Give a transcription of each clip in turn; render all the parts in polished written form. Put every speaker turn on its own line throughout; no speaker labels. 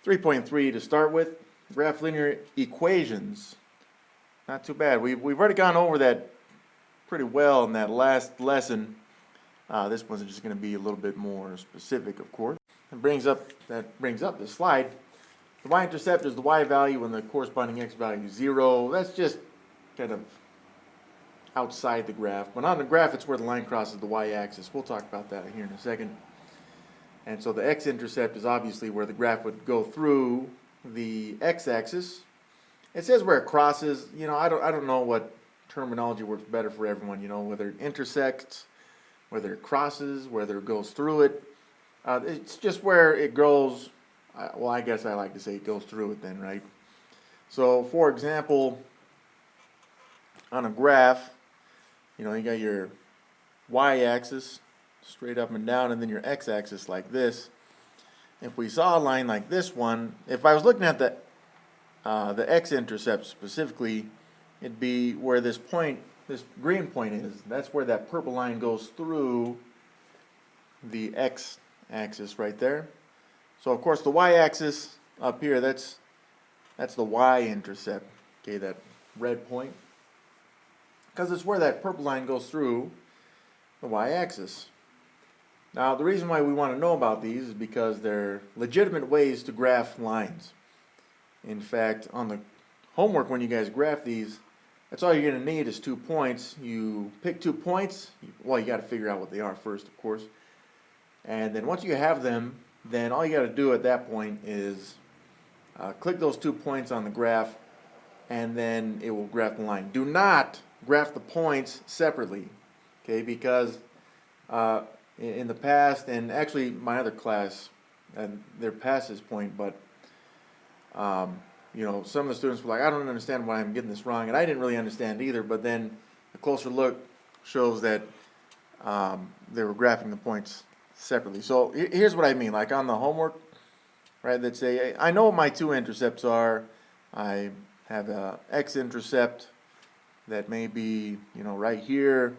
3.3 to start with, graph linear equations. Not too bad. We've already gone over that pretty well in that last lesson. This one's just going to be a little bit more specific, of course. That brings up the slide. The y-intercept is the y value and the corresponding x value is 0. That's just kind of outside the graph. But on the graph, it's where the line crosses the y-axis. We'll talk about that here in a second. And so the x-intercept is obviously where the graph would go through the x-axis. It says where it crosses. You know, I don't know what terminology works better for everyone. You know, whether it intersects, whether it crosses, whether it goes through it. It's just where it goes. Well, I guess I like to say it goes through it then, right? So, for example, on a graph, you know, you got your y-axis straight up and down, and then your x-axis like this. If we saw a line like this one, if I was looking at the x-intercept specifically, it'd be where this point, this green point is. That's where that purple line goes through the x-axis right there. So of course the y-axis up here, that's the y-intercept. Okay, that red point, because it's where that purple line goes through the y-axis. Now, the reason why we want to know about these is because they're legitimate ways to graph lines. In fact, on the homework, when you guys graph these, that's all you're going to need is 2 points. You pick 2 points. Well, you got to figure out what they are first, of course. And then once you have them, then all you got to do at that point is click those 2 points on the graph, and then it will graph the line. Do not graph the points separately, okay? Because in the past, and actually my other class, they're past this point, but you know, some of the students were like, I don't understand why I'm getting this wrong, and I didn't really understand either. But then a closer look shows that they were graphing the points separately. So here's what I mean. Like on the homework, right? They'd say, I know what my 2 intercepts are. I have a x-intercept that may be, you know, right here.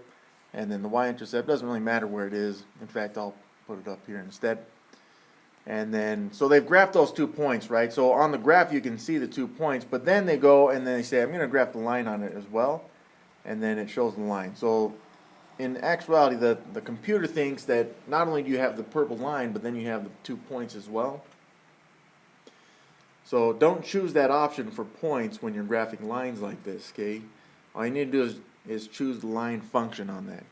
And then the y-intercept doesn't really matter where it is. In fact, I'll put it up here instead. And then, so they've graphed those 2 points, right? So on the graph, you can see the 2 points, but then they go and then they say, I'm going to graph the line on it as well. And then it shows the line. So in actuality, the computer thinks that not only do you have the purple line, but then you have the 2 points as well. So don't choose that option for points when you're graphing lines like this, okay? All you need to do is choose the line function on that.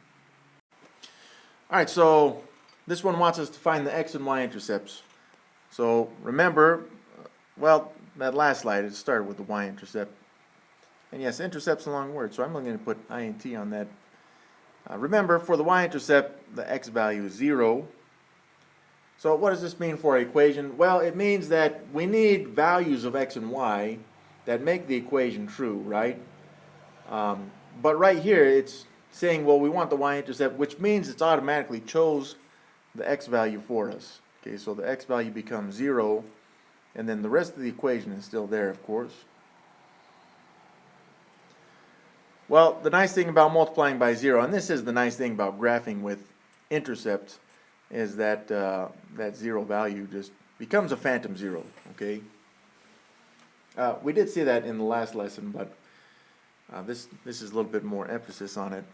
Alright, so this one wants us to find the x and y intercepts. So remember, well, that last slide, it started with the y-intercept. And yes, intercept's a long word, so I'm going to put int on that. Remember, for the y-intercept, the x value is 0. So what does this mean for our equation? Well, it means that we need values of x and y that make the equation true, right? But right here, it's saying, well, we want the y-intercept, which means it's automatically chose the x value for us. Okay, so the x value becomes 0, and then the rest of the equation is still there, of course. Well, the nice thing about multiplying by 0, and this is the nice thing about graphing with intercepts, is that that 0 value just becomes a phantom 0, okay? We did see that in the last lesson, but this is a little bit more emphasis on it.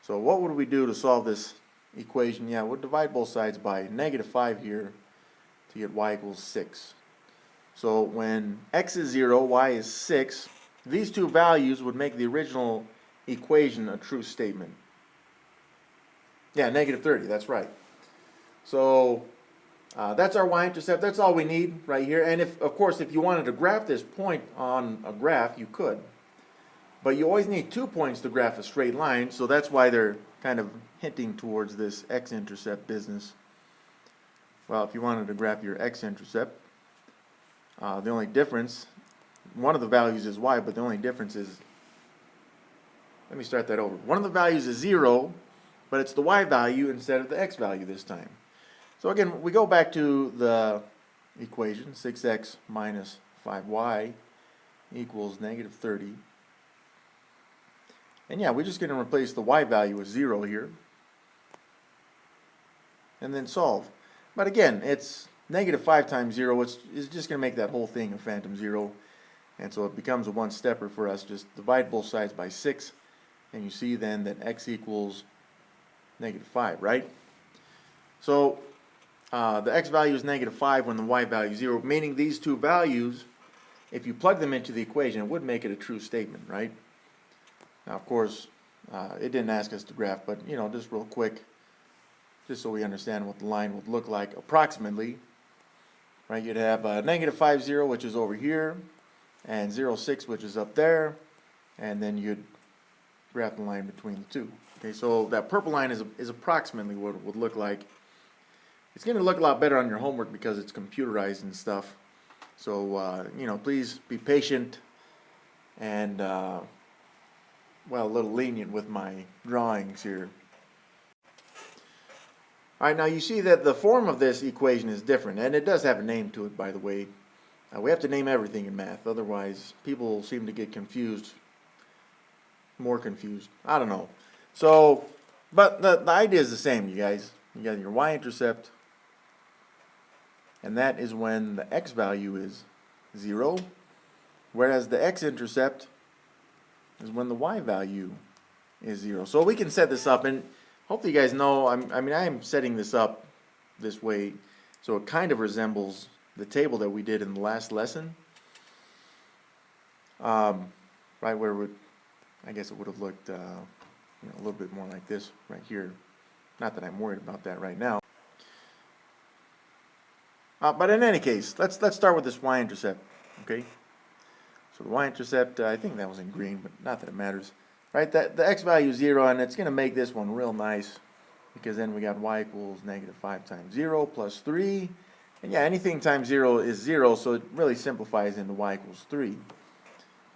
So what would we do to solve this equation? Yeah, we'll divide both sides by -5 here to get y equals 6. So when x is 0, y is 6, these two values would make the original equation a true statement. Yeah, -30, that's right. So that's our y-intercept. That's all we need right here. And if, of course, if you wanted to graph this point on a graph, you could. But you always need 2 points to graph a straight line, so that's why they're kind of hinting towards this x-intercept business. Well, if you wanted to graph your x-intercept, the only difference, one of the values is y, but the only difference is, let me start that over. One of the values is 0, but it's the y value instead of the x value this time. So again, we go back to the equation, 6x minus 5y equals -30. And yeah, we're just going to replace the y value with 0 here. And then solve. But again, it's negative 5 times 0, which is just going to make that whole thing a phantom 0. And so it becomes a one-stepper for us. Just divide both sides by 6, and you see then that x equals negative 5, right? So the x value is negative 5 when the y value is 0, meaning these two values, if you plug them into the equation, it would make it a true statement, right? Now, of course, it didn't ask us to graph, but, just real quick, just so we understand what the line would look like approximately, right? You'd have negative 5, 0, which is over here, and 0, 6, which is up there, and then you'd graph the line between the two. Okay, so that purple line is approximately what it would look like. It's going to look a lot better on your homework because it's computerized and stuff. So, please be patient and, a little lenient with my drawings here. All right, now you see that the form of this equation is different, and it does have a name to it, by the way. We have to name everything in math, otherwise people seem to get confused, more confused. I don't know. So, but the idea is the same, you guys. You got your y-intercept, and that is when the x value is 0, whereas the x-intercept is when the y value is 0. So we can set this up, and hopefully you guys know, I am setting this up this way so it kind of resembles the table that we did in the last lesson. Right where I guess it would have looked a little bit more like this right here. Not that I'm worried about that right now. But in any case, let's start with this y-intercept, okay? So the y-intercept, I think that was in green, but not that it matters. Right, the x value is 0, and it's going to make this one real nice, because then we got y equals negative 5 times 0 plus 3. And yeah, anything times 0 is 0, so it really simplifies into y equals 3.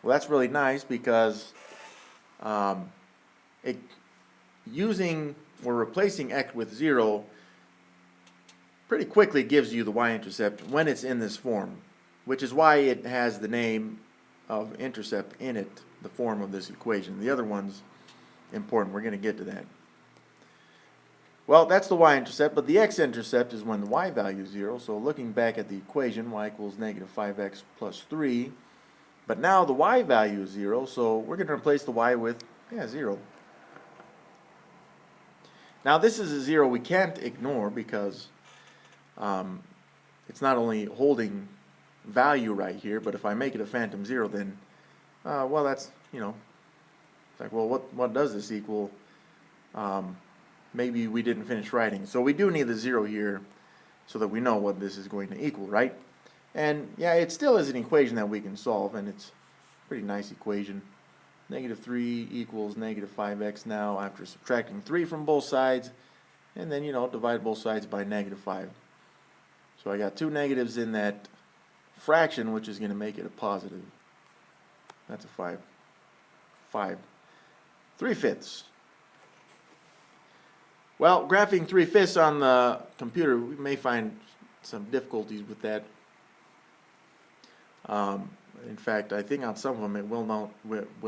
Well, that's really nice because replacing x with 0 pretty quickly gives you the y-intercept when it's in this form, which is why it has the name of intercept in it, the form of this equation. The other one's important. We're going to get to that. Well, that's the y-intercept, but the x-intercept is when the y value is 0. So looking back at the equation, y equals negative 5x plus 3. But now the y value is 0, so we're going to replace the y with 0. Now this is a 0 we can't ignore because it's not only holding value right here, but if I make it a phantom 0, then that's, it's like, well, what does this equal? Maybe we didn't finish writing. So we do need the 0 here so that we know what this is going to equal, right? And yeah, it still is an equation that we can solve, and it's a pretty nice equation. Negative 3 equals negative 5x now after subtracting 3 from both sides, and then, divide both sides by negative 5. So I got two negatives in that fraction, which is going to make it a positive. That's a 5. 3/5. Well, graphing 3/5 on the computer, we may find some difficulties with that. In fact, I think on some of them it will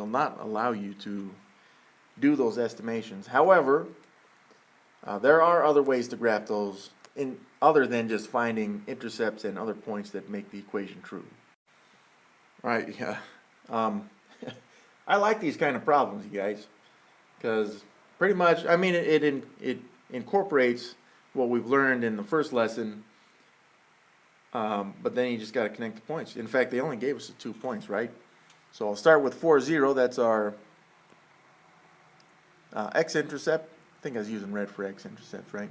not allow you to do those estimations. However, there are other ways to graph those other than just finding intercepts and other points that make the equation true. All right, yeah. I like these kind of problems, you guys, because pretty much, it incorporates what we've learned in the first lesson, but then you just got to connect the points. In fact, they only gave us the 2 points, right? So I'll start with 4, 0. That's our x-intercept. I think I was using red for x-intercepts, right?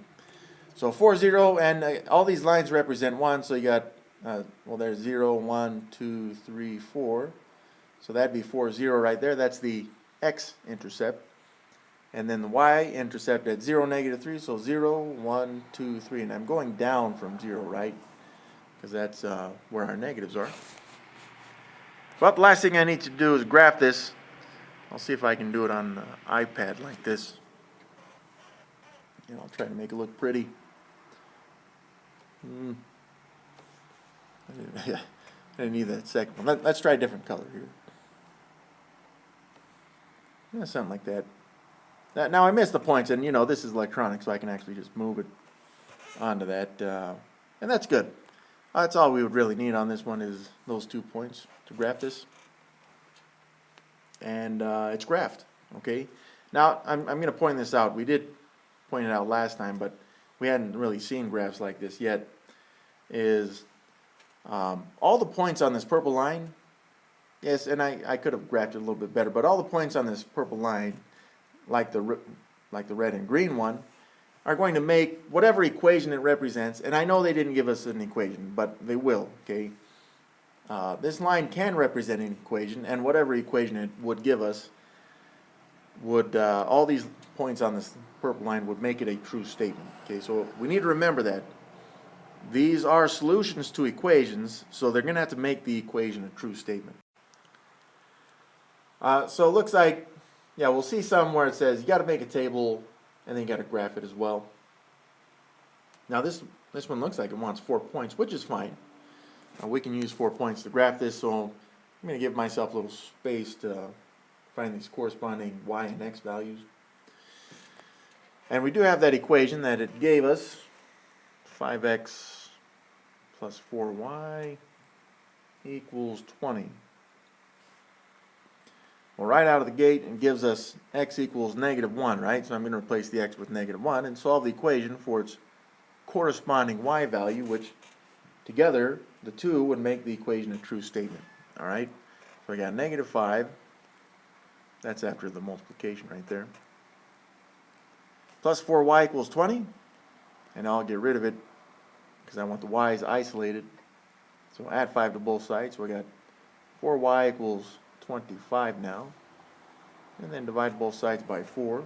So 4, 0, and all these lines represent 1, so you got, there's 0, 1, 2, 3, 4. So that'd be 4, 0 right there. That's the x-intercept. And then the y-intercept at 0, negative 3. So 0, 1, 2, 3. And I'm going down from 0, right? Because that's where our negatives are. But the last thing I need to do is graph this. I'll see if I can do it on the iPad like this. I'll try to make it look pretty. I didn't need that second one. Let's try a different color here. Yeah, something like that. Now I missed the points, and this is electronic, so I can actually just move it onto that, and that's good. That's all we would really need on this one, is those 2 points to graph this. And it's graphed, okay? Now, I'm going to point this out. We did point it out last time, but we hadn't really seen graphs like this yet. Is all the points on this purple line, yes, and I could have graphed it a little bit better, but all the points on this purple line, like the red and green one, are going to make whatever equation it represents. And I know they didn't give us an equation, but they will, okay? This line can represent an equation, and whatever equation it would give us would, all these points on this purple line would make it a true statement. Okay, so we need to remember that these are solutions to equations, so they're going to have to make the equation a true statement. So it looks like, yeah, we'll see some where it says you got to make a table and then you got to graph it as well. Now this one looks like it wants 4 points, which is fine. We can use 4 points to graph this, so I'm going to give myself a little space to find these corresponding y and x values. And we do have that equation that it gave us, 5x plus 4y equals 20. Well, right out of the gate, it gives us x equals -1, right? So I'm going to replace the x with -1 and solve the equation for its corresponding y value, which together, the two would make the equation a true statement. All right? So I got -5. That's after the multiplication right there. Plus 4y equals 20. And I'll get rid of it because I want the y's isolated. So add 5 to both sides. So I got 4y equals 25 now. And then divide both sides by 4.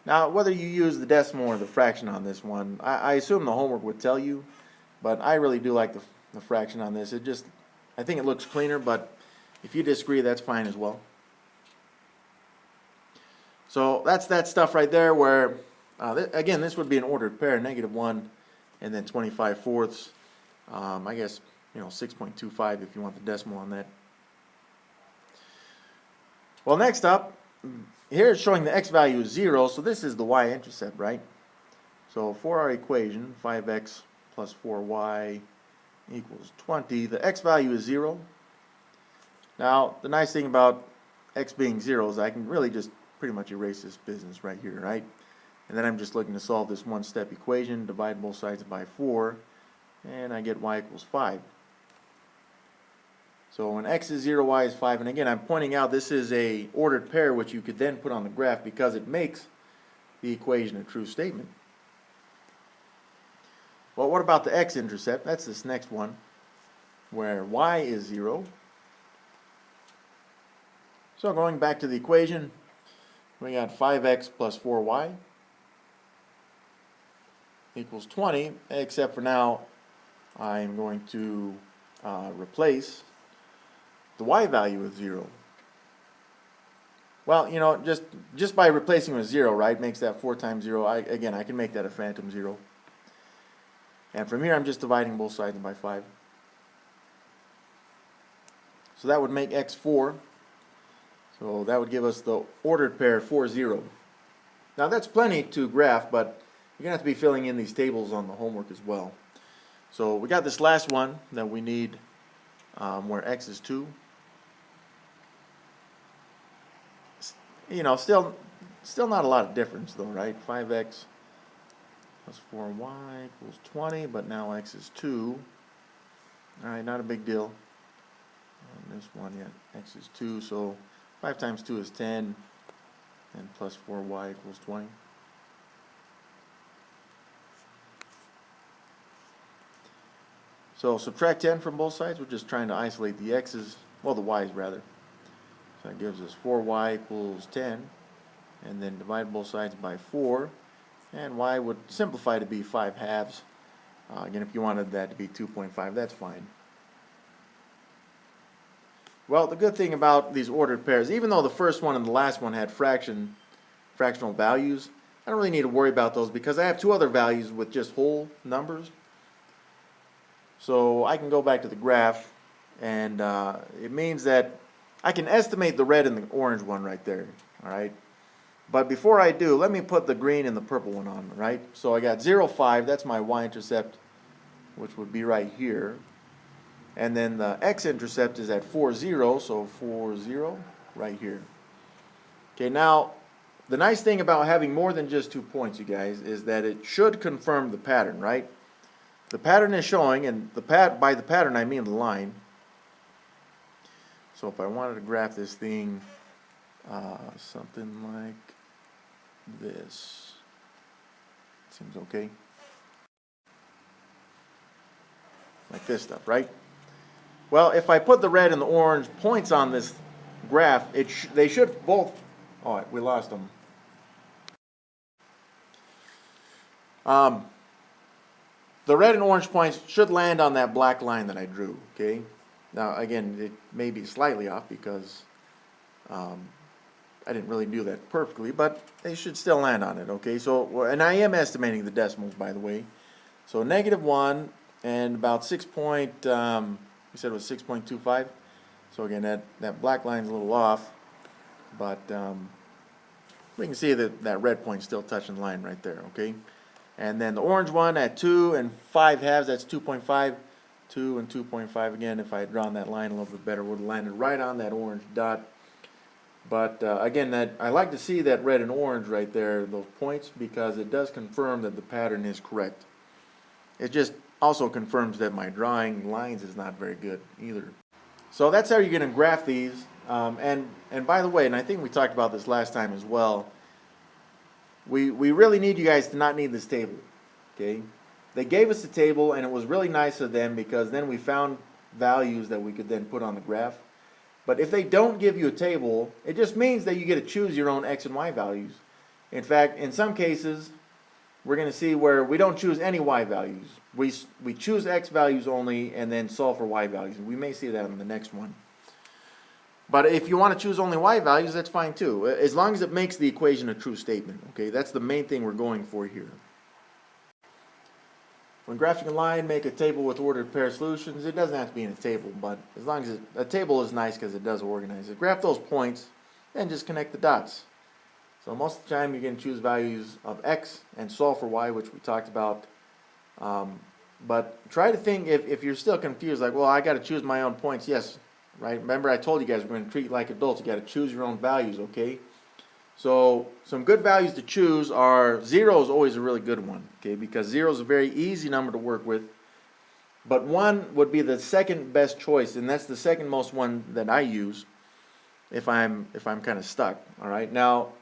Now, whether you use the decimal or the fraction on this one, I assume the homework would tell you, but I really do like the fraction on this. I think it looks cleaner, but if you disagree, that's fine as well. So that's that stuff right there where, again, this would be an ordered pair, -1 and then 25/4. I guess, 6.25 if you want the decimal on that. Well, next up, here it's showing the x value is 0, so this is the y-intercept, right? So for our equation, 5x plus 4y equals 20, the x value is 0. Now, the nice thing about x being 0 is I can really just pretty much erase this business right here, right? And then I'm just looking to solve this one-step equation, divide both sides by 4, and I get y equals 5. So when x is 0, y is 5, and again, I'm pointing out this is a ordered pair which you could then put on the graph because it makes the equation a true statement. Well, what about the x-intercept? That's this next one, where y is 0. So going back to the equation, we got 5x plus 4y equals 20, except for now I'm going to replace the y value with 0. Well, just by replacing with 0, right, makes that 4 times 0. Again, I can make that a phantom 0. And from here, I'm just dividing both sides by 5. So that would make x 4. So that would give us the ordered pair 4, 0. Now that's plenty to graph, but you're going to have to be filling in these tables on the homework as well. So we got this last one that we need where x is 2. Still not a lot of difference though, right? 5x plus 4y equals 20, but now x is 2. All right, not a big deal. On this one, yeah, x is 2, so 5 times 2 is 10, and plus 4y equals 20. So subtract 10 from both sides. We're just trying to isolate the x's, well, the y's rather. So that gives us 4y equals 10, and then divide both sides by 4, and y would simplify to be 5 halves. Again, if you wanted that to be 2.5, that's fine. Well, the good thing about these ordered pairs, even though the first one and the last one had fractional values, I don't really need to worry about those because I have 2 other values with just whole numbers. So I can go back to the graph, and it means that I can estimate the red and the orange one right there, all right? But before I do, let me put the green and the purple one on, right? So I got 0, 5, that's my y-intercept. which would be right here. And then the x-intercept is at 4, 0, so 4, 0, right here. Okay, now, the nice thing about having more than just 2 points, you guys, is that it should confirm the pattern, right? The pattern is showing, and by the pattern I mean the line. So if I wanted to graph this thing something like this, seems okay. Like this stuff, right? Well, if I put the red and the orange points on this graph, they should both. Oh, we lost them. The red and orange points should land on that black line that I drew. Okay. Now, again, it may be slightly off because I didn't really do that perfectly, but they should still land on it. Okay. So, and I am estimating the decimals, by the way. So -1 and about 6. We said it was 6.25. So again, that black line's a little off, but we can see that red point's still touching the line right there, okay? And then the orange one at 2 and 5/2, that's 2.5. 2 and 2.5, again, if I had drawn that line a little bit better, would have landed right on that orange dot. But again, I like to see that red and orange right there, those points, because it does confirm that the pattern is correct. It just also confirms that my drawing lines is not very good either. So that's how you're going to graph these. And by the way, and I think we talked about this last time as well, we really need you guys to not need this table. Okay? They gave us the table, and it was really nice of them because then we found values that we could then put on the graph. But if they don't give you a table, it just means that you get to choose your own x and y values. In fact, in some cases, we're going to see where we don't choose any y values. We choose x values only and then solve for y values. We may see that in the next one. But if you want to choose only y values, that's fine too, as long as it makes the equation a true statement. Okay, that's the main thing we're going for here. When graphing a line, make a table with ordered pair solutions. It doesn't have to be in a table, but as long as a table is nice because it does organize it. Graph those points and just connect the dots. So most of the time you're going to choose values of x and solve for y, which we talked about. But try to think, if you're still confused, like, well, I got to choose my own points. Yes, right? Remember I told you guys we're going to treat it like adults. You got to choose your own values, okay? So some good values to choose are 0 is always a really good one, okay? Because 0 is a very easy number to work with. But 1 would be the second best choice, and that's the second most one that I use if I'm kind of stuck. All right. Now,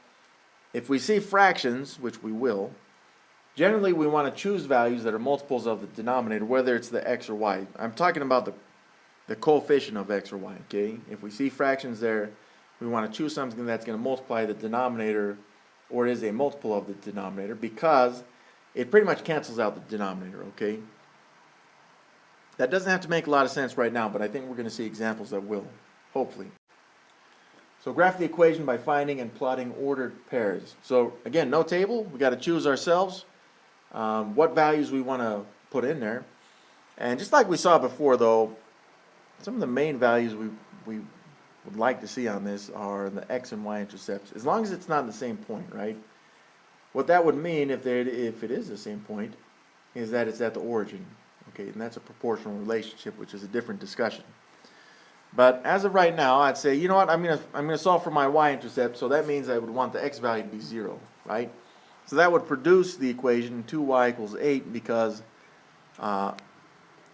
if we see fractions, which we will, generally we want to choose values that are multiples of the denominator, whether it's the x or y. I'm talking about the coefficient of x or y, okay? If we see fractions there, we want to choose something that's going to multiply the denominator, or is a multiple of the denominator, because it pretty much cancels out the denominator, okay? That doesn't have to make a lot of sense right now, but I think we're going to see examples that will, hopefully. So graph the equation by finding and plotting ordered pairs. So again, no table. We got to choose ourselves what values we want to put in there. And just like we saw before, though, some of the main values we would like to see on this are the x and y intercepts, as long as it's not the same point, right? What that would mean, if it is the same point, is that it's at the origin. Okay, and that's a proportional relationship, which is a different discussion. But as of right now, I'd say, you know what, I'm gonna solve for my y-intercept, so that means I would want the x value to be 0, right? So that would produce the equation 2y equals 8, because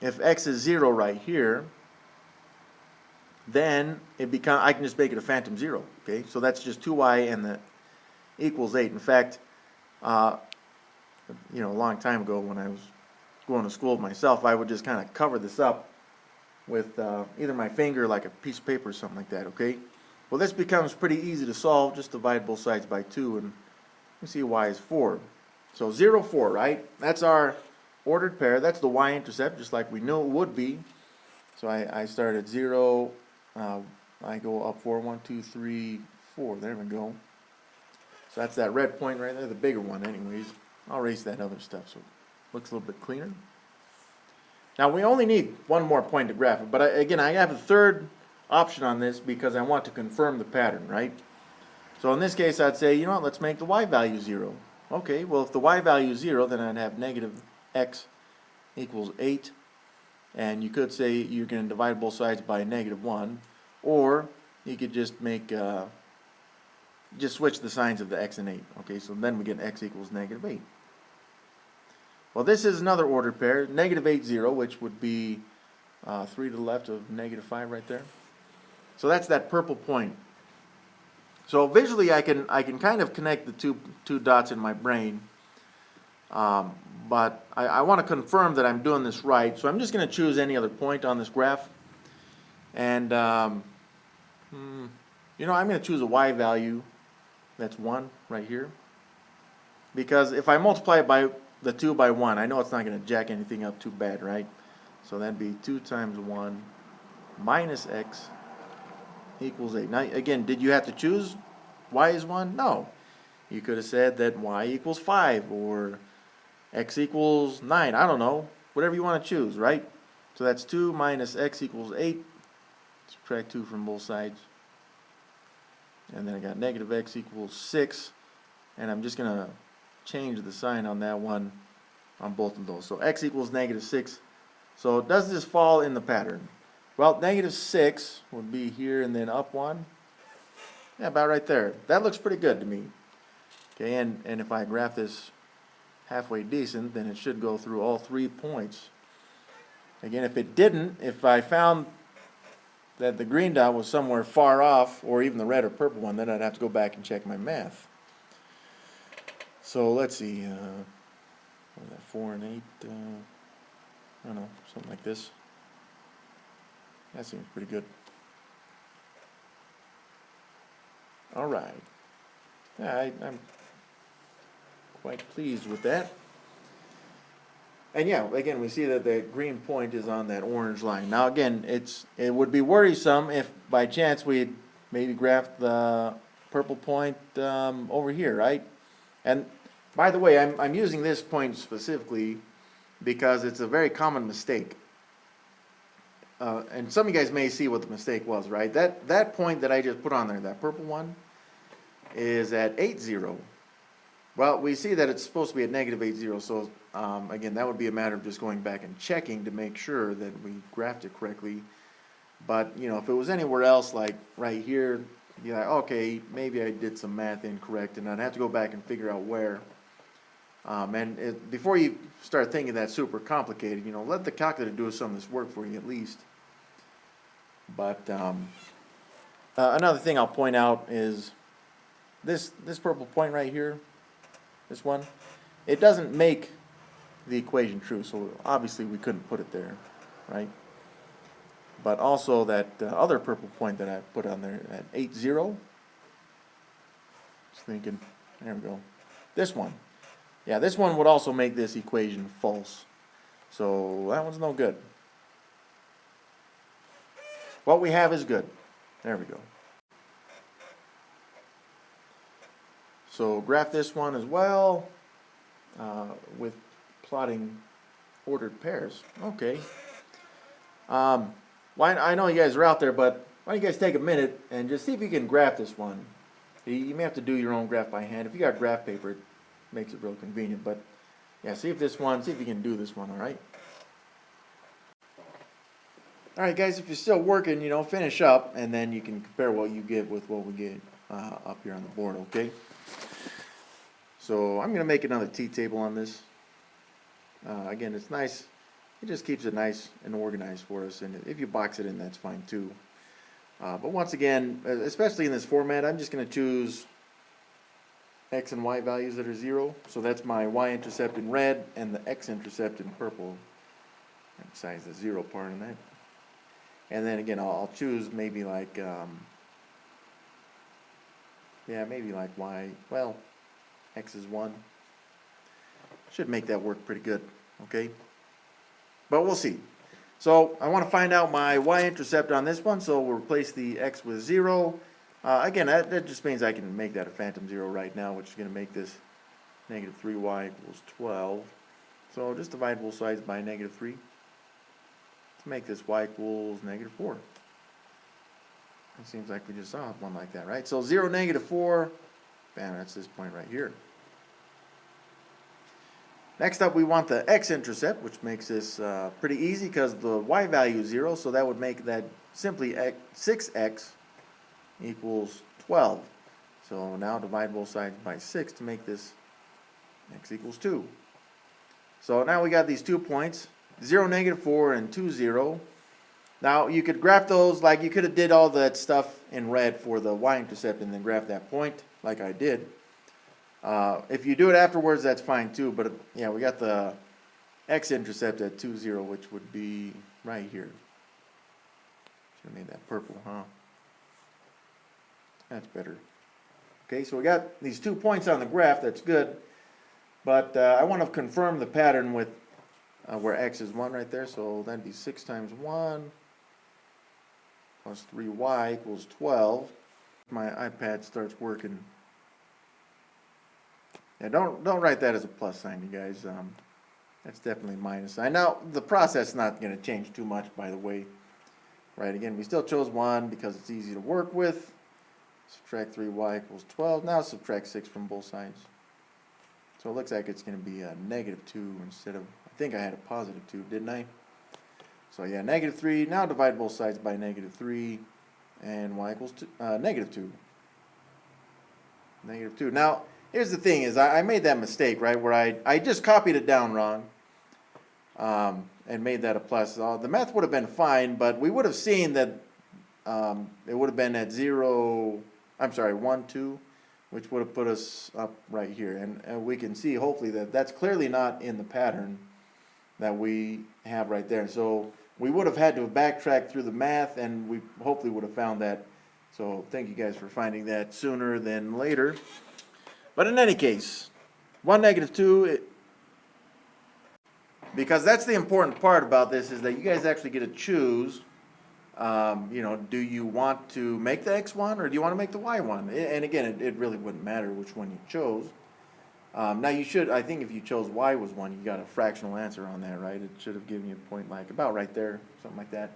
if x is 0 right here, then I can just make it a phantom 0, okay? So that's just 2y and the equals 8. In fact, a long time ago when I was going to school myself, I would just kind of cover this up with either my finger, like a piece of paper or something like that, okay? Well, this becomes pretty easy to solve. Just divide both sides by 2, and you see y is 4. So 0, 4, right? That's our ordered pair. That's the y-intercept, just like we knew it would be. So I start at 0. I go up 4, 1, 2, 3, 4. There we go. So that's that red point right there, the bigger one anyways. I'll erase that other stuff so it looks a little bit cleaner. Now we only need one more point to graph it, but again, I have a third option on this because I want to confirm the pattern, right? So in this case, I'd say, you know what, let's make the y value 0. Okay, well, if the y value is 0, then I'd have negative x equals 8. And you could say you're going to divide both sides by -1, or you could just make just switch the signs of the x and 8. Okay, so then we get x equals -8. Well, this is another ordered pair, -8, 0, which would be 3 to the left of -5 right there. So that's that purple point. So visually, I can kind of connect the two dots in my brain, but I want to confirm that I'm doing this right. So I'm just going to choose any other point on this graph, and you know, I'm going to choose a y value. That's 1 right here, because if I multiply it by the 2 by 1, I know it's not going to jack anything up too bad, right? So that'd be 2 times 1 minus x equals 8. Now, again, did you have to choose y is 1? No. You could have said that y equals 5 or x equals 9. I don't know. Whatever you want to choose, right? So that's 2 minus x equals 8. Subtract 2 from both sides. And then I got negative x equals 6. And I'm just going to change the sign on that one on both of those. So x equals -6. So does this fall in the pattern? Well, -6 would be here and then up 1. Yeah, about right there. That looks pretty good to me. Okay, and if I graph this halfway decent, then it should go through all 3 points. Again, if it didn't, if I found that the green dot was somewhere far off, or even the red or purple one, then I'd have to go back and check my math. So let's see, what is that, 4 and 8, I don't know, something like this. That seems pretty good. All right. Yeah, I'm quite pleased with that. And yeah, again, we see that the green point is on that orange line. Now again, it would be worrisome if by chance we maybe graphed the purple point over here, right? And by the way, I'm using this point specifically because it's a very common mistake. And some of you guys may see what the mistake was, right? That point that I just put on there, that purple one, is at 8, 0. Well, we see that it's supposed to be at -8, 0. So again, that would be a matter of just going back and checking to make sure that we graphed it correctly. But you know, if it was anywhere else, like right here, you'd be like, okay, maybe I did some math incorrect, and I'd have to go back and figure out where. Before you start thinking that's super complicated, you know, let the calculator do some of this work for you at least. But another thing I'll point out is this purple point right here, this one, it doesn't make the equation true, so obviously we couldn't put it there, right? But also that other purple point that I put on there at 8, 0, just thinking, there we go, this one. Yeah, this one would also make this equation false. So that one's no good. What we have is good. There we go. So graph this one as well with plotting ordered pairs. Okay. Well, I know you guys are out there, but why don't you guys take a minute and just see if you can graph this one. You may have to do your own graph by hand. If you got graph paper, it makes it real convenient. But yeah, see if you can do this one, all right? All right, guys, if you're still working, you know, finish up, and then you can compare what you get with what we get up here on the board, okay? So I'm going to make another T-table on this. Again, it's nice. It just keeps it nice and organized for us, and if you box it in, that's fine too. But once again, especially in this format, I'm just going to choose x and y values that are 0. So that's my y-intercept in red and the x-intercept in purple. Emphasize the 0 part in that. And then again, I'll choose maybe like, maybe like y, well, x is 1. Should make that work pretty good, okay? But we'll see. So I want to find out my y-intercept on this one, so we'll replace the x with 0. Again, that just means I can make that a phantom 0 right now, which is going to make this -3y equals 12. So just divide both sides by -3 to make this y equals -4. It seems like we just saw one like that, right? So 0, -4, bam, that's this point right here. Next up, we want the x-intercept, which makes this pretty easy because the y value is 0, so that would make that simply 6x equals 12. So now divide both sides by 6 to make this x equals 2. So now we got these 2 points, 0, -4, and 2, 0. Now you could graph those, like you could have did all that stuff in red for the y-intercept and then graph that point like I did. If you do it afterwards, that's fine too, but yeah, we got the x-intercept at 2, 0, which would be right here. Should have made that purple, huh? That's better. Okay, so we got these 2 points on the graph, that's good. But I want to confirm the pattern with where x is 1 right there, so that'd be 6 times 1 plus 3y equals 12. My iPad starts working. Yeah, don't write that as a plus sign, you guys. That's definitely minus sign. Now, the process is not going to change too much, by the way. Right, again, we still chose 1 because it's easy to work with. Subtract 3y equals 12. Now subtract 6 from both sides. So it looks like it's going to be a -2 instead of, I think I had a +2, didn't I? So yeah, -3. Now divide both sides by -3, and y equals -2. -2. Now, here's the thing is, I made that mistake, right, where I just copied it down wrong and made that a plus. The math would have been fine, but we would have seen that it would have been at 1, 2, which would have put us up right here. And we can see, hopefully, that that's clearly not in the pattern that we have right there. So we would have had to have backtracked through the math, and we hopefully would have found that. So thank you guys for finding that sooner than later. But in any case, 1, -2, because that's the important part about this, is that you guys actually get to choose. You know, do you want to make the x 1 or do you want to make the y 1? And again, it really wouldn't matter which one you chose. Now you should, I think if you chose y was 1, you got a fractional answer on that, right? It should have given you a point like about right there, something like that.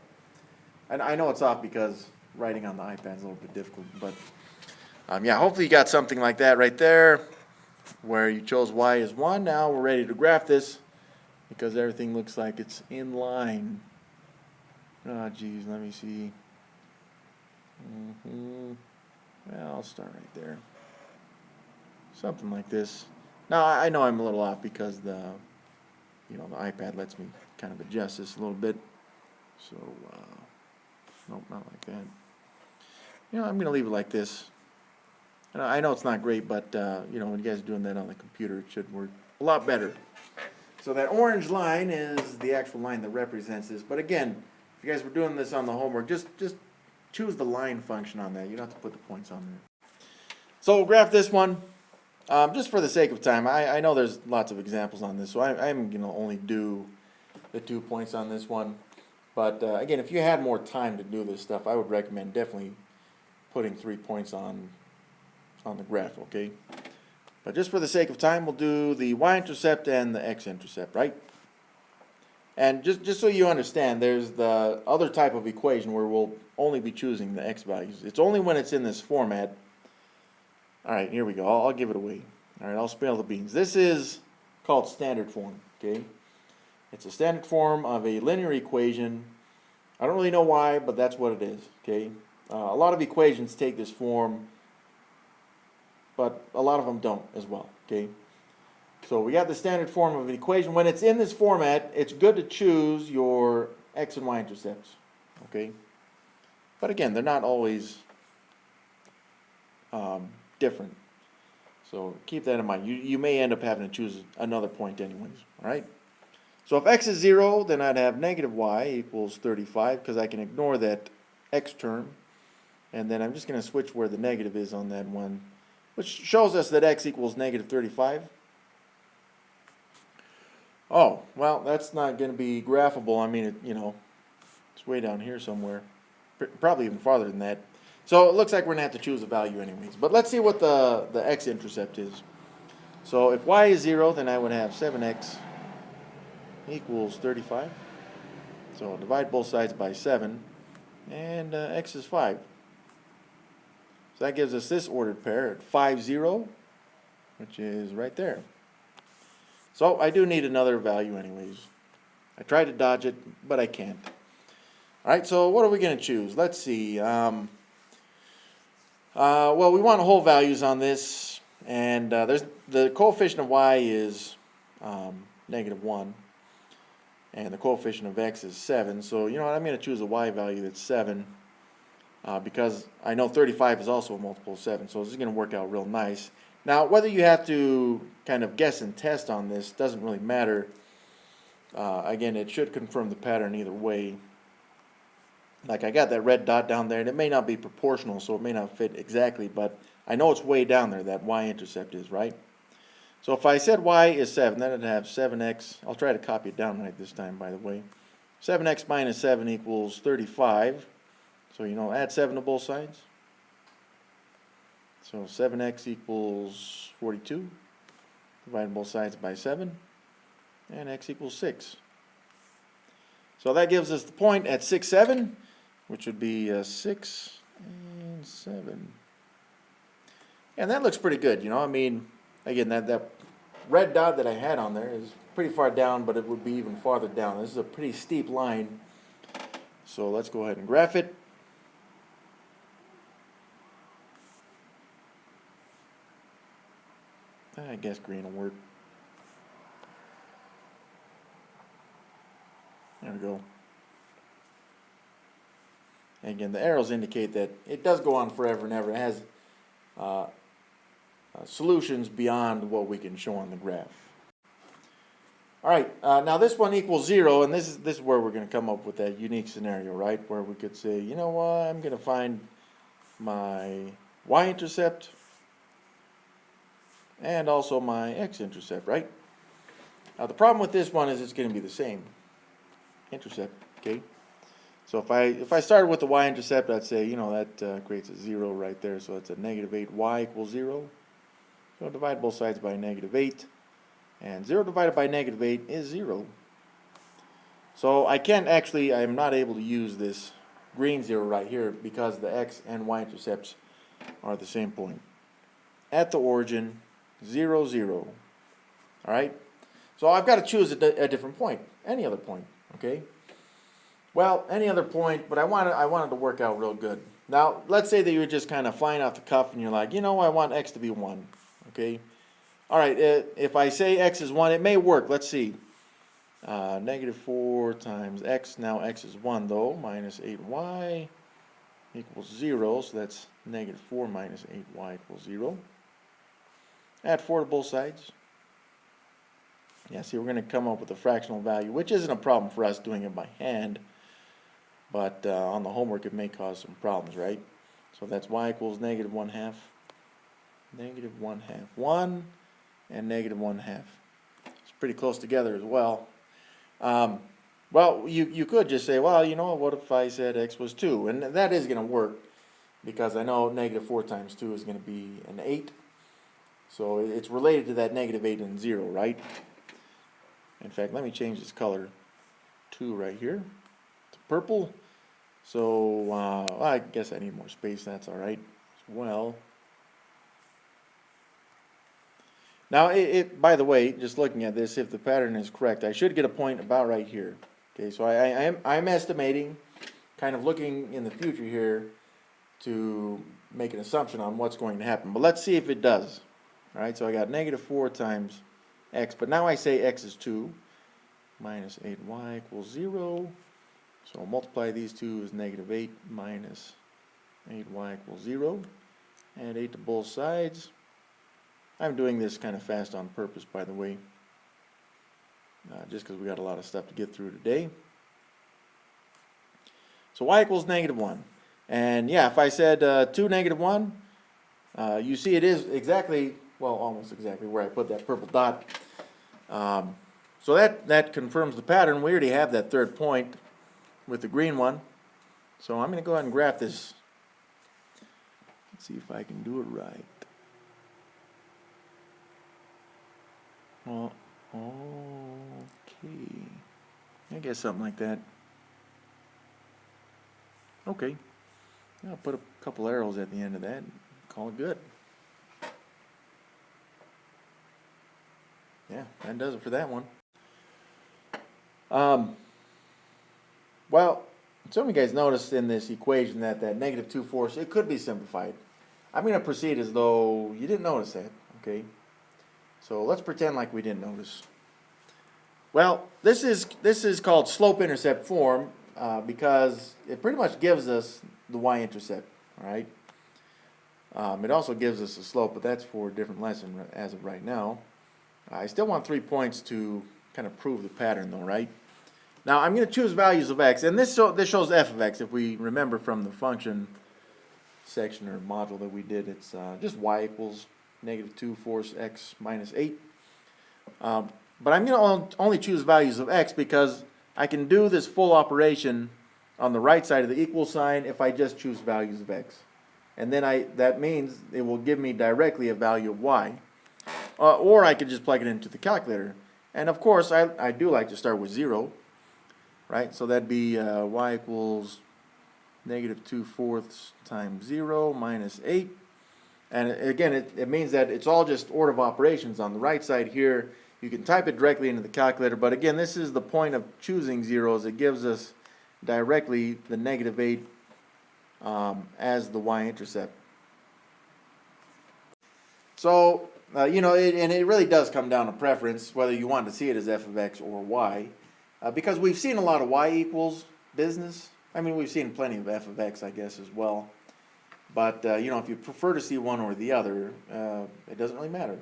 And I know it's off because writing on the iPad is a little bit difficult, but yeah, hopefully you got something like that right there where you chose y as 1. Now we're ready to graph this because everything looks like it's in line. Oh, geez, let me see. Well, I'll start right there. Something like this. Now, I know I'm a little off because the iPad lets me kind of adjust this a little bit. So, nope, not like that. I'm going to leave it like this. And I know it's not great, but, when you guys are doing that on the computer, it should work a lot better. So that orange line is the actual line that represents this. But again, if you guys were doing this on the homework, just choose the line function on that. You don't have to put the points on there. So we'll graph this one. Just for the sake of time, I know there's lots of examples on this, so I'm going to only do the 2 points on this one. But again, if you had more time to do this stuff, I would recommend definitely putting 3 points on the graph, okay? But just for the sake of time, we'll do the y-intercept and the x-intercept, right? And just so you understand, there's the other type of equation where we'll only be choosing the x values. It's only when it's in this format. All right, here we go. I'll give it away. All right, I'll spill the beans. This is called standard form, okay? It's a standard form of a linear equation. I don't really know why, but that's what it is, okay? A lot of equations take this form, but a lot of them don't as well, okay? So we got the standard form of an equation. When it's in this format, it's good to choose your x and y intercepts, okay? But again, they're not always different. So keep that in mind. You may end up having to choose another point anyways, all right? So if x is 0, then I'd have -y equals 35 because I can ignore that x term. And then I'm just going to switch where the negative is on that one, which shows us that x equals -35. Oh, well, that's not going to be graphable. I mean, it's way down here somewhere. Probably even farther than that. So it looks like we're going to have to choose a value anyways. But let's see what the x-intercept is. So if y is 0, then I would have 7x equals 35. So divide both sides by 7. And x is 5. So that gives us this ordered pair at 5, 0, which is right there. So I do need another value anyways. I tried to dodge it, but I can't. All right, so what are we going to choose? Let's see. Well, we want whole values on this, and there's the coefficient of y is -1, and the coefficient of x is 7. So you know what? I'm going to choose a y value that's 7, because I know 35 is also a multiple of 7. So this is going to work out real nice. Now, whether you have to kind of guess and test on this doesn't really matter. Again, it should confirm the pattern either way. Like I got that red dot down there, and it may not be proportional, so it may not fit exactly, but I know it's way down there, that y-intercept is, right? So if I said y is 7, then I'd have 7x. I'll try to copy it down right this time, by the way. 7x minus 7 equals 35. So, you know, add 7 to both sides. So 7x equals 42. Divide both sides by 7. And x equals 6. So that gives us the point at 6, 7, which would be 6 and 7. And that looks pretty good, you know. I mean, again, that red dot that I had on there is pretty far down, but it would be even farther down. This is a pretty steep line. So let's go ahead and graph it. I guess green will work. There we go. And again, the arrows indicate that it does go on forever and ever. It has solutions beyond what we can show on the graph. All right, now this one equals 0, and this is where we're going to come up with that unique scenario, right? Where we could say, you know what, I'm going to find my y-intercept and also my x-intercept, right? Now the problem with this one is it's going to be the same intercept, okay? So if I started with the y-intercept, I'd say, you know, that creates a 0 right there, so it's a -8y equals 0. So divide both sides by -8, and 0 divided by -8 is 0. So I'm not able to use this green 0 right here because the x and y-intercepts are the same point. At the origin, 0, 0. All right? So I've got to choose a different point, any other point, okay? Well, any other point, but I wanted to work out real good. Now, let's say that you're just kind of flying off the cuff and you're like, you know, I want x to be 1, okay? All right, if I say x is 1, it may work. Let's see. -4 times x, now x is 1 though, minus 8y equals 0, so that's -4 minus 8y equals 0. Add 4 to both sides. Yeah, see, we're going to come up with a fractional value, which isn't a problem for us doing it by hand, but on the homework it may cause some problems, right? So that's y equals -1/2, -1/2, 1, and -1/2. It's pretty close together as well. Well, you could just say, well, you know, what if I said x was 2? And that is going to work, because I know -4 times 2 is going to be an 8. So it's related to that -8 and 0, right? In fact, let me change this color 2 right here to purple. So well, I guess I need more space. That's all right as well. Now, by the way, just looking at this, if the pattern is correct, I should get a point about right here. Okay, so I'm estimating, kind of looking in the future here to make an assumption on what's going to happen. But let's see if it does. All right, so I got -4 times x, but now I say x is 2, minus 8y equals 0. So I'll multiply these two as -8 minus 8y equals 0. Add 8 to both sides. I'm doing this kind of fast on purpose, by the way, just because we got a lot of stuff to get through today. So y equals -1. And yeah, if I said 2 -1, you see it is exactly, well, almost exactly where I put that purple dot. So that confirms the pattern. We already have that third point with the green one. So I'm going to go ahead and graph this. Let's see if I can do it right. Well, okay. I guess something like that. Okay. I'll put a couple arrows at the end of that and call it good. Yeah, that does it for that one. Well, some of you guys noticed in this equation that negative 2/4, it could be simplified. I'm going to proceed as though you didn't notice that, okay? So let's pretend like we didn't notice. Well, this is called slope-intercept form because it pretty much gives us the y-intercept, all right? It also gives us a slope, but that's for a different lesson as of right now. I still want 3 points to kind of prove the pattern though, right? Now I'm going to choose values of x, and this shows f of x. If we remember from the function section or module that we did, it's just y equals negative 2/4 x minus 8. But I'm going to only choose values of x because I can do this full operation on the right side of the equal sign if I just choose values of x. And then that means it will give me directly a value of y. Or I could just plug it into the calculator. And of course, I do like to start with 0, right? So that'd be y equals negative 2/4 times 0 minus 8. And again, it means that it's all just order of operations on the right side here. You can type it directly into the calculator, but again, this is the point of choosing zeros. It gives us directly the negative 8 as the y-intercept. So, and it really does come down to preference, whether you want to see it as f of x or y, because we've seen a lot of y equals business. I mean, we've seen plenty of f of x, I guess, as well. But, if you prefer to see one or the other, it doesn't really matter.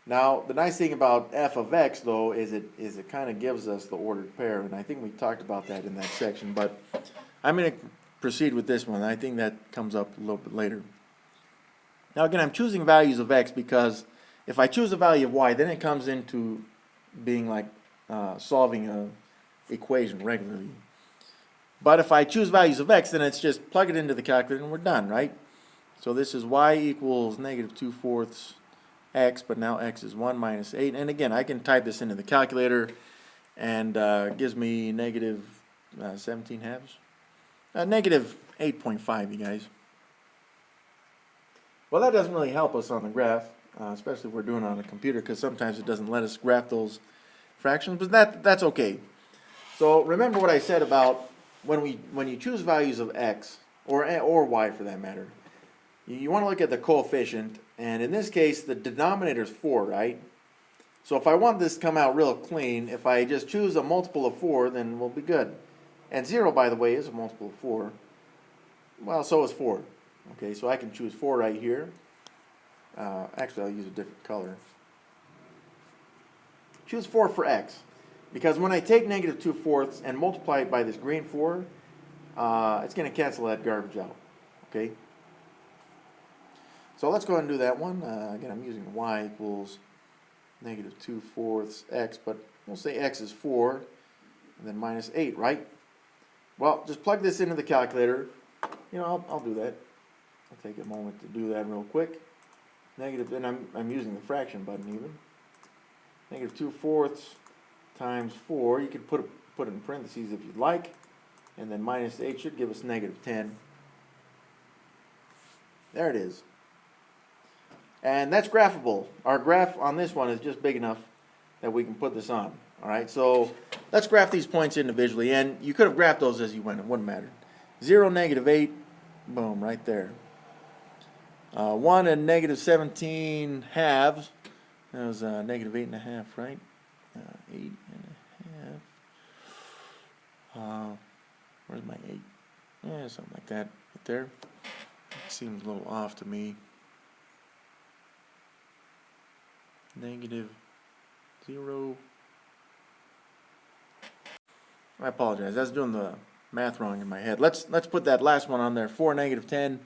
Now, the nice thing about f of x, though, is it kind of gives us the ordered pair, and I think we talked about that in that section, but I'm going to proceed with this one. I think that comes up a little bit later. Now, again, I'm choosing values of x because if I choose a value of y, then it comes into being like solving an equation regularly. But if I choose values of x, then it's just plug it into the calculator and we're done, right? So this is y equals negative 2/4 x, but now x is 1 minus 8. And again, I can type this into the calculator and gives me negative 17 halves. Negative 8.5, you guys. Well, that doesn't really help us on the graph, especially if we're doing it on a computer, because sometimes it doesn't let us graph those fractions, but that's okay. So remember what I said about when you choose values of x, or y for that matter, you want to look at the coefficient, and in this case, the denominator is 4, right? So if I want this to come out real clean, if I just choose a multiple of 4, then we'll be good. And 0, by the way, is a multiple of 4. Well, so is 4. Okay, so I can choose 4 right here. Actually, I'll use a different color. Choose 4 for x. Because when I take negative 2/4 and multiply it by this green 4, it's going to cancel that garbage out. Okay? So let's go ahead and do that one. Again, I'm using y equals negative 2/4 x, but we'll say x is 4, and then minus 8, right? Well, just plug this into the calculator. I'll do that. I'll take a moment to do that real quick. Negative, and I'm using the fraction button even. Negative 2/4 times 4. You could put it in parentheses if you'd like, and then minus 8 should give us negative 10. There it is. And that's graphable. Our graph on this one is just big enough that we can put this on. All right, so let's graph these points individually, and you could have graphed those as you went. It wouldn't matter. 0, negative 8, boom, right there. 1 and negative 17 halves. That was negative 8.5, right? 8.5. Where's my 8? Yeah, something like that right there. It seems a little off to me. Negative 0. I apologize. I was doing the math wrong in my head. Let's put that last one on there. 4, negative 10.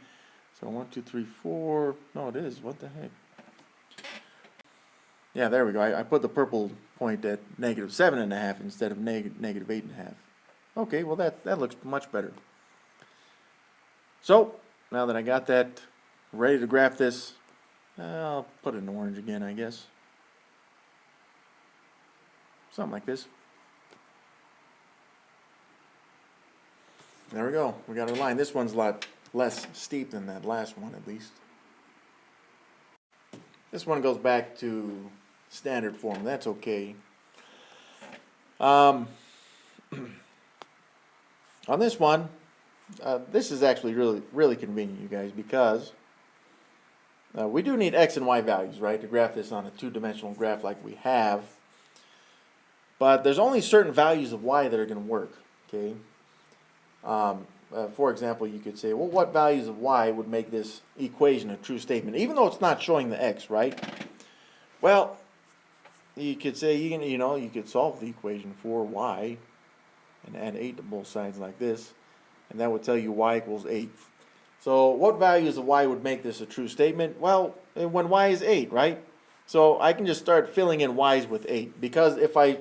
So 1, 2, 3, 4. No, it is. What the heck? Yeah, there we go. I put the purple point at negative 7.5 instead of negative 8.5. Okay, well that looks much better. So now that I got that ready to graph this, I'll put it in orange again, I guess. Something like this. There we go. We got our line. This one's a lot less steep than that last one, at least. This one goes back to standard form. That's okay. On this one, this is actually really convenient, you guys, because we do need x and y values, right, to graph this on a two-dimensional graph like we have. But there's only certain values of y that are going to work, okay? For example, you could say, well, what values of y would make this equation a true statement, even though it's not showing the x, right? Well, you could say, you could solve the equation for y and add 8 to both sides like this, and that would tell you y equals 8. So what values of y would make this a true statement? Well, when y is 8, right? So I can just start filling in y's with 8, because if I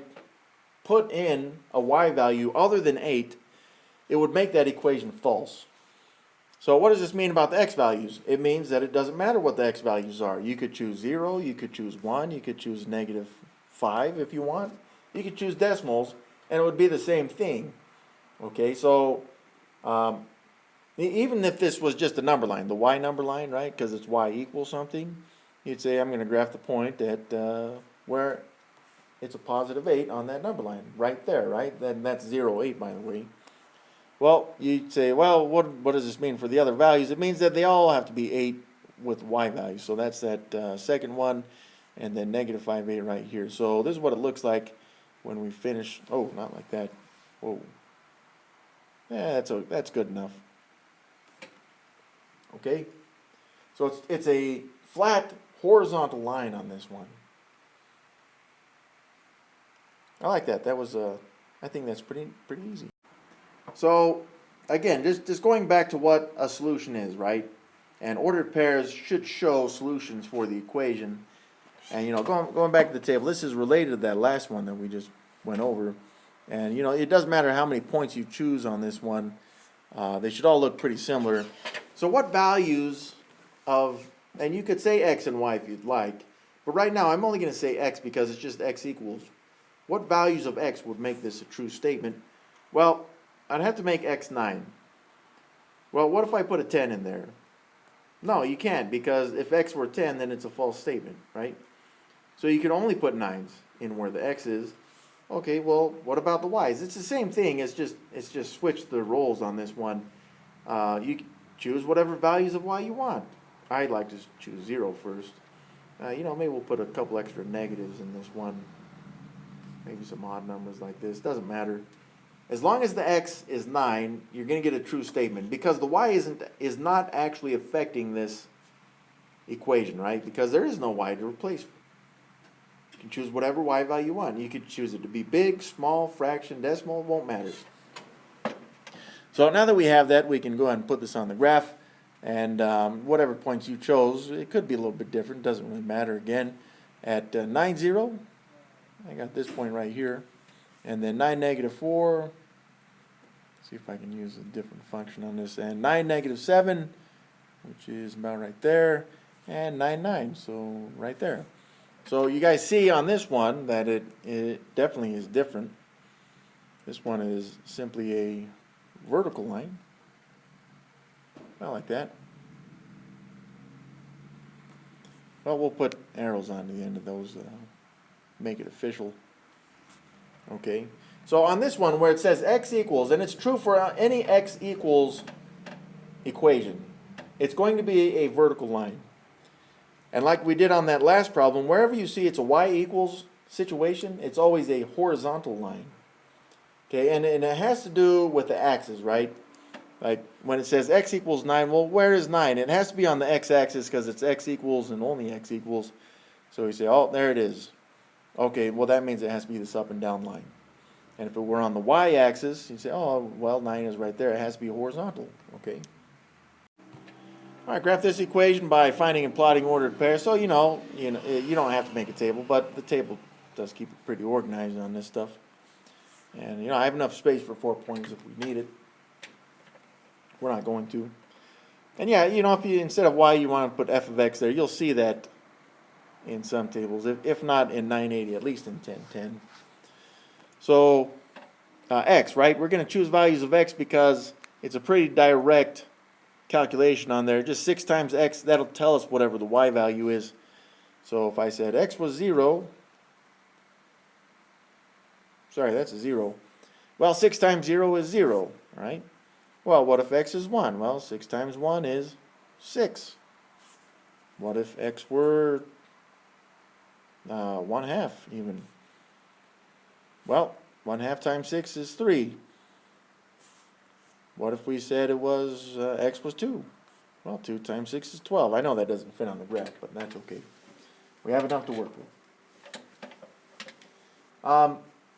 put in a y value other than 8, it would make that equation false. So what does this mean about the x values? It means that it doesn't matter what the x values are. You could choose 0, you could choose 1, you could choose -5 if you want. You could choose decimals, and it would be the same thing. Okay, so even if this was just a number line, the y number line, right, because it's y equals something, you'd say I'm going to graph the point at where it's a positive 8 on that number line, right there, right? Then that's 0, 8, by the way. Well, you'd say, well, what does this mean for the other values? It means that they all have to be 8 with y values. So that's that second one, and then -5, 8 right here. So this is what it looks like when we finish. Oh, not like that. Whoa. Yeah, that's good enough. Okay. So it's a flat horizontal line on this one. I like that. That was I think that's pretty easy. So again, just going back to what a solution is, right? And ordered pairs should show solutions for the equation. And going back to the table, this is related to that last one that we just went over. And it doesn't matter how many points you choose on this one. They should all look pretty similar. So what values of, and you could say x and y if you'd like, but right now I'm only going to say x because it's just x equals. What values of x would make this a true statement? Well, I'd have to make x 9. Well, what if I put a 10 in there? No, you can't, because if x were 10, then it's a false statement, right? So you can only put 9s in where the x is. Okay, well, what about the y's? It's the same thing. It's just switch the roles on this one. You choose whatever values of y you want. I'd like to choose 0 first. Maybe we'll put a couple extra negatives in this one. Maybe some odd numbers like this. Doesn't matter. As long as the x is 9, you're going to get a true statement, because the y is not actually affecting this equation, right? Because there is no y to replace. You can choose whatever y value you want. You could choose it to be big, small, fraction, decimal, it won't matter. So now that we have that, we can go ahead and put this on the graph, and whatever points you chose, it could be a little bit different, doesn't really matter. Again, at 9, 0, I got this point right here, and then 9, -4, see if I can use a different function on this, and 9, -7, which is about right there, and 9, 9, so right there. So you guys see on this one that it definitely is different. This one is simply a vertical line. I like that. Well, we'll put arrows on the end of those, make it official. Okay, so on this one where it says x equals, and it's true for any x equals equation, it's going to be a vertical line. And like we did on that last problem, wherever you see it's a y equals situation, it's always a horizontal line. Okay, and it has to do with the axis, right? Like when it says x equals 9, well, where is 9? It has to be on the x-axis because it's x equals and only x equals. So you say, oh, there it is. Okay, well, that means it has to be this up and down line. And if it were on the y-axis, you say, oh, well, 9 is right there. It has to be horizontal. Okay. All right, graph this equation by finding and plotting ordered pairs. So you don't have to make a table, but the table does keep it pretty organized on this stuff. And I have enough space for 4 points if we need it. We're not going to. And yeah, if you instead of y you want to put f of x there, you'll see that in some tables. If not in 980, at least in 1010. So x, right? We're going to choose values of x because it's a pretty direct calculation on there. Just 6 times x, that'll tell us whatever the y value is. So if I said x was 0, sorry, that's a 0. Well, 6 times 0 is 0, right? Well, what if x is 1? Well, 6 times 1 is 6. What if x were 1/2 even? Well, 1/2 times 6 is 3. What if we said it was x was 2? Well, 2 times 6 is 12. I know that doesn't fit on the graph, but that's okay. We have enough to work with.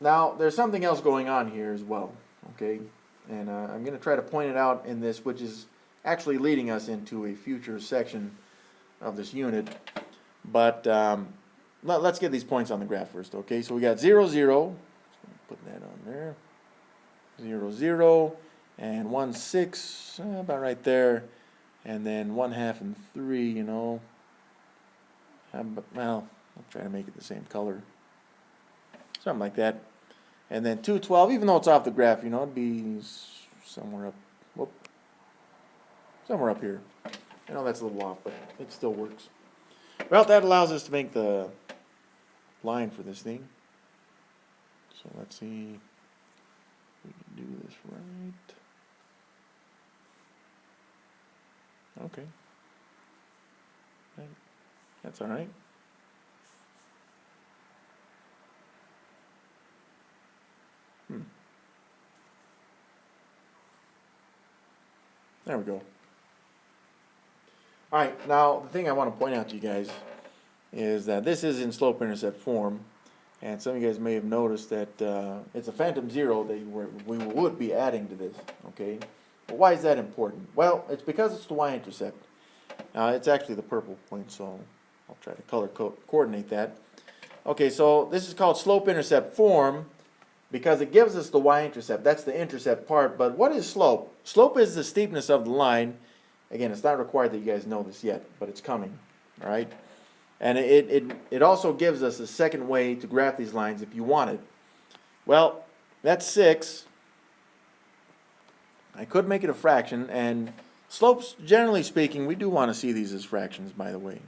Now, there's something else going on here as well, okay? And I'm going to try to point it out in this, which is actually leading us into a future section of this unit. But let's get these points on the graph first, okay? So we got 0, 0. Put that on there. 0, 0. And 1, 6. About right there. And then 1/2 and 3, you know. Well, I'll try to make it the same color. Something like that. And then 2, 12, even though it's off the graph, you know, it'd be somewhere up, somewhere up here. I know that's a little off, but it still works. Well, that allows us to make the line for this thing. So let's see if we can do this right. Okay. That's all right. There we go. All right, now the thing I want to point out to you guys is that this is in slope-intercept form, and some of you guys may have noticed that it's a phantom 0 that we would be adding to this, okay? But why is that important? Well, it's because it's the y-intercept. It's actually the purple point, so I'll try to color coordinate that. Okay, so this is called slope-intercept form because it gives us the y-intercept. That's the intercept part, but what is slope? Slope is the steepness of the line. Again, it's not required that you guys know this yet, but it's coming, all right? And it also gives us a second way to graph these lines if you want it. Well, that's 6. I could make it a fraction, and slopes, generally speaking, we do want to see these as fractions, by the way.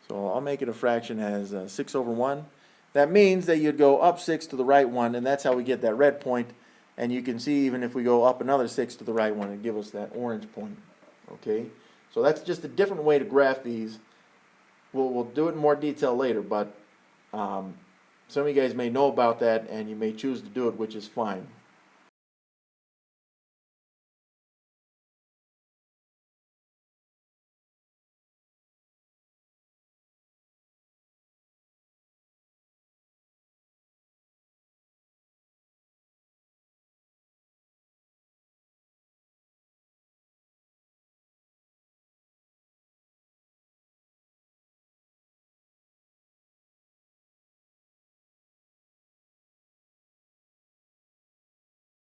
So I'll make it a fraction as 6 over 1. That means that you'd go up 6 to the right 1, and that's how we get that red point. And you can see even if we go up another 6 to the right 1, it'd give us that orange point. Okay? So that's just a different way to graph these. We'll do it in more detail later, but some of you guys may know about that, and you may choose to do it, which is fine.